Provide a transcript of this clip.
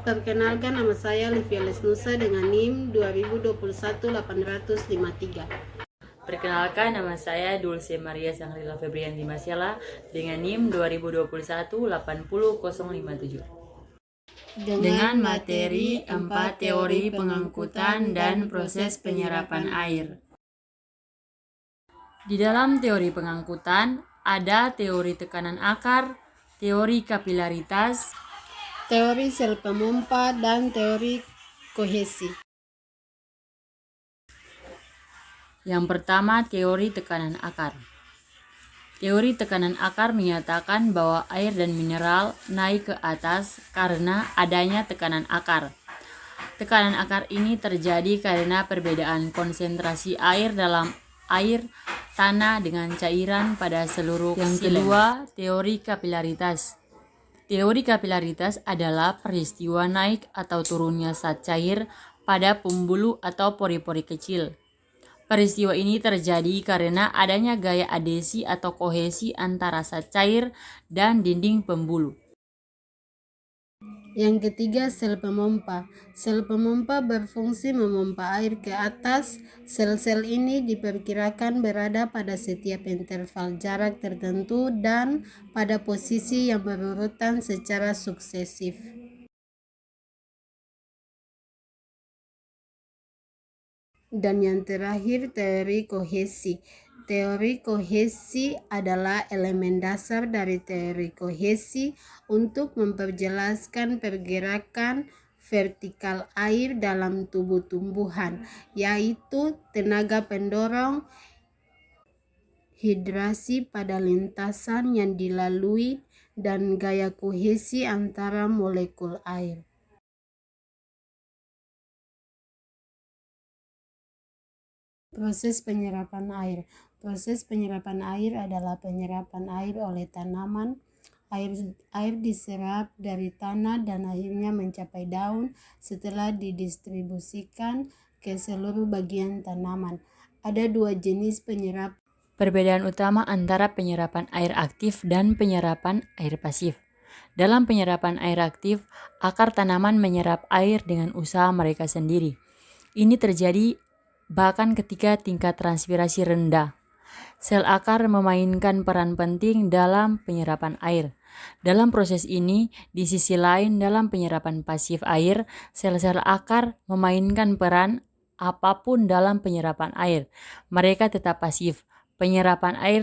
Perkenalkan, nama saya Livia Lesnusa dengan NIM 2021-853. Perkenalkan, nama saya Dulce Maria Sangrila Febrianti Masiala dengan NIM 2021-80057. Dengan materi 4 teori pengangkutan dan proses penyerapan air. Di dalam teori pengangkutan ada teori tekanan akar, teori kapilaritas, teori sel pemompa, dan teori kohesi. Yang pertama, teori tekanan akar. Teori tekanan akar menyatakan bahwa air dan mineral naik ke atas karena adanya tekanan akar. Tekanan akar ini terjadi karena perbedaan konsentrasi air dalam air, tanah dengan cairan pada seluruh silen. Yang kedua, teori kapilaritas. Teori kapilaritas adalah peristiwa naik atau turunnya zat cair pada pembuluh atau pori-pori kecil. Peristiwa ini terjadi karena adanya gaya adhesi atau kohesi antara zat cair dan dinding pembuluh. Yang ketiga, sel pemompa. Sel pemompa berfungsi memompa air ke atas. Sel-sel ini diperkirakan berada pada setiap interval jarak tertentu dan pada posisi yang berurutan secara suksesif. Dan yang terakhir, teori kohesi. Teori kohesi adalah elemen dasar dari teori kohesi untuk memperjelaskan pergerakan vertikal air dalam tubuh tumbuhan, yaitu tenaga pendorong, hidrasi pada lintasan yang dilalui, dan gaya kohesi antara molekul air. Proses penyerapan air. Proses penyerapan air adalah penyerapan air oleh tanaman. Air diserap dari tanah dan akhirnya mencapai daun setelah didistribusikan ke seluruh bagian tanaman. Ada dua jenis penyerapan. Perbedaan utama antara penyerapan air aktif dan penyerapan air pasif. Dalam penyerapan air aktif, akar tanaman menyerap air dengan usaha mereka sendiri. Ini terjadi bahkan ketika tingkat transpirasi rendah. Sel akar memainkan peran penting dalam penyerapan air. Dalam proses ini, di sisi lain dalam penyerapan pasif air, sel-sel akar memainkan peran apapun dalam penyerapan air. Mereka tetap pasif. Penyerapan air